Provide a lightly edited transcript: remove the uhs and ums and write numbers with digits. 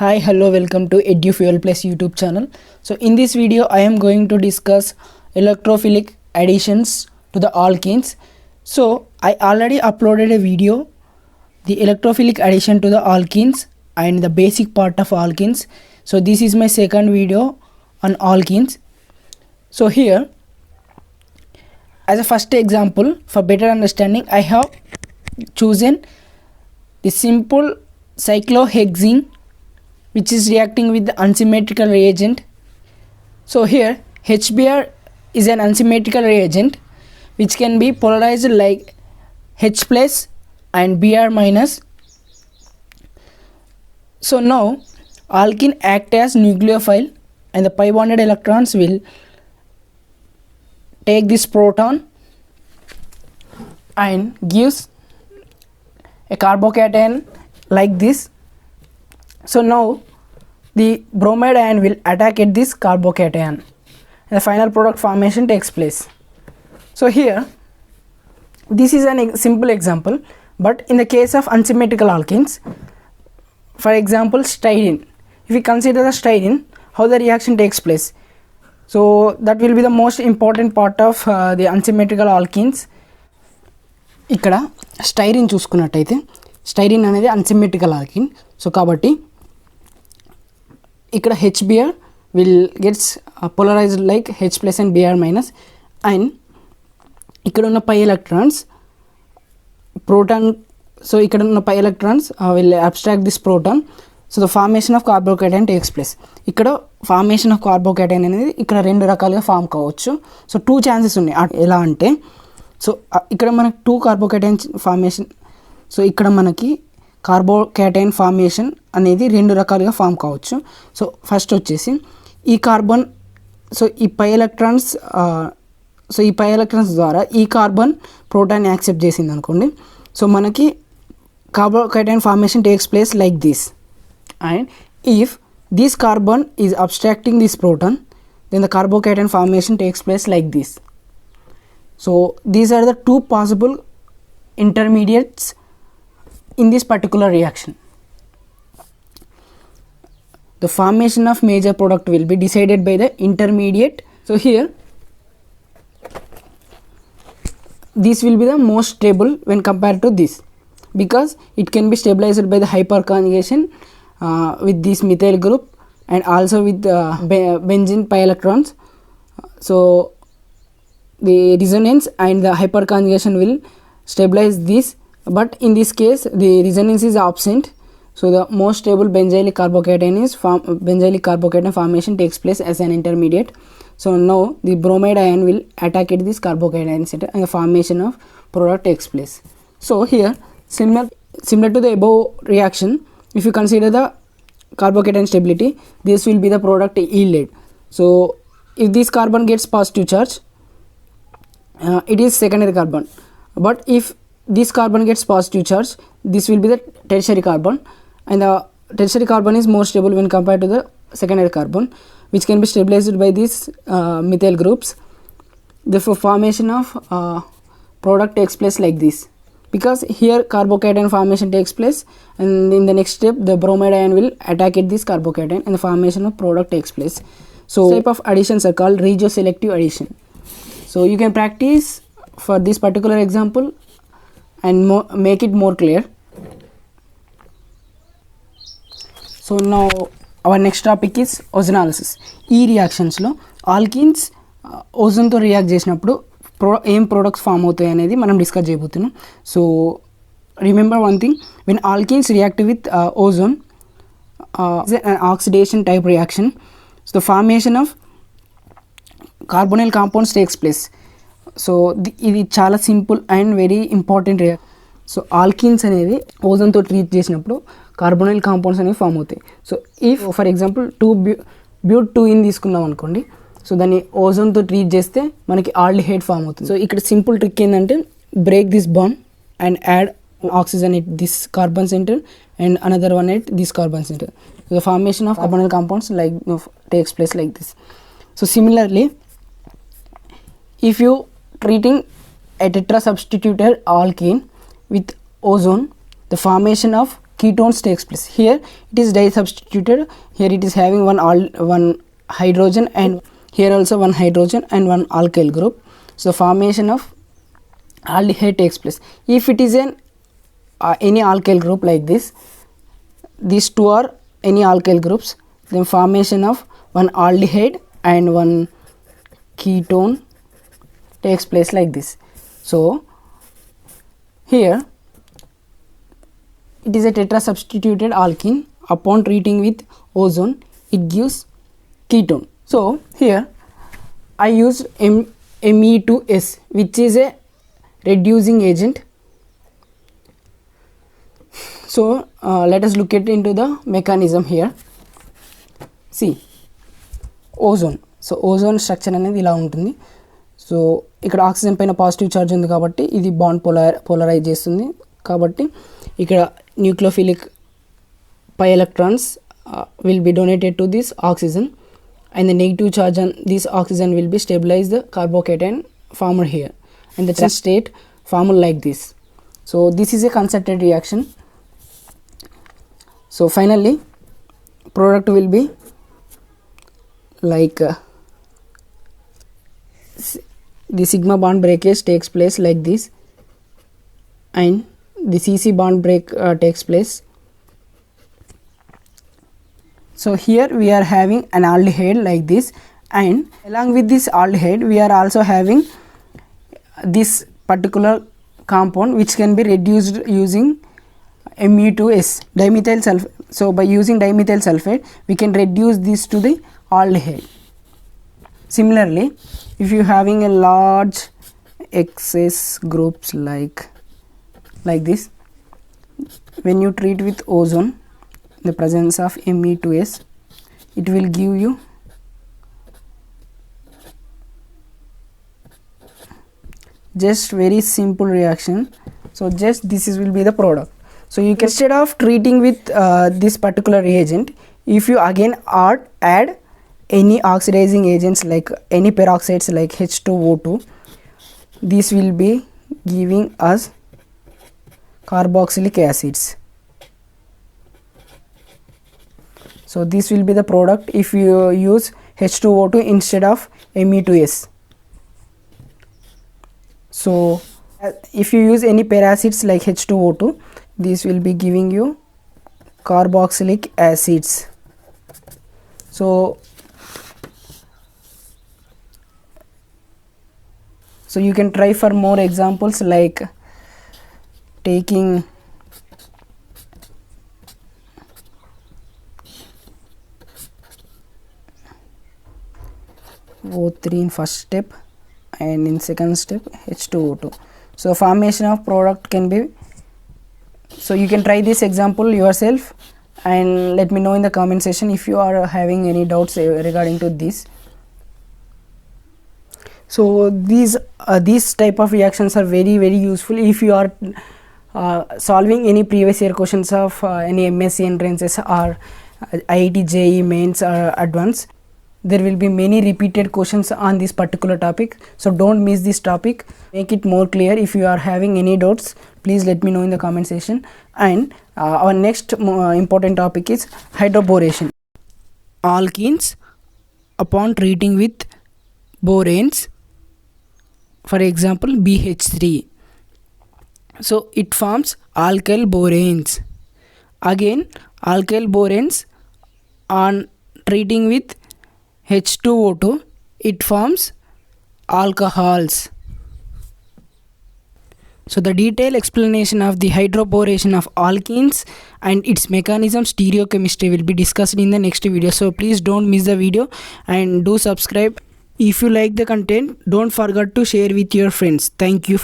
Hi, hello, welcome to EduFuel Plus YouTube channel. So in this video I am going to discuss electrophilic additions to the alkenes. So I already uploaded a video, the electrophilic addition to the alkenes and the basic part of alkenes. So this is my second video on alkenes. So here, as a first example for better understanding, I have chosen the simple cyclohexene which is reacting with the unsymmetrical reagent. So here HBr is an unsymmetrical reagent which can be polarized like H plus and Br minus. So now alkene act as nucleophile and the pi bonded electrons will take this proton and gives a carbocation like this. So now the bromide ion will attack at this carbocation and the final product formation takes place. So here this is a simple example, but in the case of unsymmetrical alkenes, for example styrene, if we consider the styrene, how the reaction takes place, so that will be the most important part of the unsymmetrical alkenes. ఇక్కడ styrene చూసుకున్నట్టయితే styrene అనేది unsymmetrical alkene. So కాబట్టి ఇక్కడ HBr will gets polarized like H plus and Br minus, and ఇక్కడ ఉన్న pi electrons proton, so ఇక్కడ ఉన్న pi electrons will abstract this proton. So the formation of carbocation takes place. ఇక్కడ formation of carbocation అనేది ఇక్కడ రెండు రకాలుగా form కావచ్చు. సో 2 ఛాన్సెస్ ఉన్నాయి. ఎలా అంటే, సో ఇక్కడ మనకు 2 కార్బోకేటైన్ ఫార్మేషన్, సో ఇక్కడ మనకి కార్బోకేటైన్ ఫార్మేషన్ అనేది 2 రకాలుగా ఫామ్ కావచ్చు. సో ఫస్ట్ వచ్చేసి ఈ కార్బన్, సో ఈ పై ఎలక్ట్రాన్స్, సో ఈ పై ఎలక్ట్రాన్స్ ద్వారా ఈ కార్బన్ ప్రోటాన్ యాక్సెప్ట్ చేసింది అనుకోండి. సో మనకి carbocation formation takes place like this, and if this carbon is abstracting this proton, then the carbocation formation takes place like this. So these are the 2 possible intermediates in this particular reaction. The formation of major product will be decided by the intermediate. So here this will be the most stable when compared to this, because it can be stabilized by the hyperconjugation with this methyl group and also with benzene pi electrons. So the resonance and the hyperconjugation will stabilize this, but in this case the resonance is absent. So the most stable benzylic carbocation formation takes place as an intermediate. So now the bromide ion will attack at this carbocation center and the formation of product takes place. So here similar to the above reaction, if you consider the carbocation stability, this will be the product yielded. So if this carbon gets positive charge, it is secondary carbon, but if this carbon gets positive charge, this will be the tertiary carbon, and the tertiary carbon is more stable when compared to the secondary carbon, which can be stabilized by these methyl groups. The formation of product takes place like this, because here carbocation formation takes place, and in the next step the bromide ion will attack at this carbocation and the formation of product takes place. So type of additions are called regioselective addition. So you can practice for this particular example and make it more clear. So now our next topic is ozonolysis. ఈ reactions లో alkenes ozone తో react చేసినప్పుడు ఏం products form అవుతాయి అనేది మనం discuss చేయబోతున్నాం. So remember one thing, when alkenes react with ozone oxidation type reaction, so the formation of carbonyl compounds takes place. So ఇది చాలా simple and very important reaction. So alkenes అనేవి ఓజోన్తో treat చేసినప్పుడు carbonyl compounds అనేవి form అవుతాయి. So if for example బ్యూట్ 2 తీసుకున్నాం అనుకోండి, so దాన్ని ఓజోన్తో treat చేస్తే మనకి ఆల్డిహైడ్ ఫామ్ అవుతుంది. సో ఇక్కడ సింపుల్ ట్రిక్ ఏంటంటే, break this bond and add oxygen at this carbon centre and another one at this carbon centre. So the formation of carbonyl compounds like takes place like this. So similarly, if you treating a tetrasubstituted alkene with ozone, the formation of ketones takes place. Here it is disubstituted. Here it is having one hydrogen, and here also one hydrogen and one alkyl group. So formation of aldehyde takes place. If it is an any alkyl group like this, these two are any alkyl groups, then formation of one aldehyde and one ketone takes place like this. So here it is a tetrasubstituted alkene. Upon treating with ozone, it gives ketone. So here I used Me2S, which is a reducing agent. So let us look into the mechanism here. See, ozone. So ozone structure అనేది ఇలా ఉంటుంది. So ఇక్కడ oxygen పైన positive charge ఉంది కాబట్టి ఇది bond polarise చేస్తుంది. కాబట్టి ఇక్కడ nucleophilic pi electrons will be donated to this oxygen, and the negative charge on this oxygen will be stabilize the carbocation formed here, and the state formed like this. So this is a concerted reaction. So finally product will be like the sigma bond breakage takes place like this, and the CC bond break takes place. So here we are having an aldehyde like this, and along with this aldehyde we are also having this particular compound which can be reduced using Me2S, dimethyl sulfate. So by using dimethyl sulfate we can reduce this to the aldehyde. Similarly, if you having a large excess groups like this, when you treat with ozone, the presence of Me2S, it will give you just very simple reaction. So just this will be the product. So you can, instead of treating with this particular reagent, if you again add any oxidizing agents like any peroxides like H2O2, this will be giving us carboxylic acids. So this will be the product if you use H2O2 instead of Me2S. So if you use any peracids like H2O2, this will be giving you carboxylic acids. So you can try for more examples like taking O3 in first step and in second step H2O2. So formation of product can be, so you can try this example yourself and let me know in the comment section if you are having any doubts regarding to this. So these type of reactions are very useful if you are solving any previous year questions of any MSc entrances or IIT JEE mains or advanced. There will be many repeated questions on this particular topic, so don't miss this topic. Make it more clear. If you are having any doubts, please let me know in the comment section. And our next important topic is hydroboration. Alkenes, upon treating with boranes, for example BH3, so it forms alkyl boranes. Again alkyl boranes on treating with H2O2, it forms alcohols. So the detailed explanation of the hydroboration of alkenes and its mechanism, stereochemistry will be discussed in the next video. So please don't miss the video and do subscribe. If you like the content, don't forget to share with your friends. Thank you.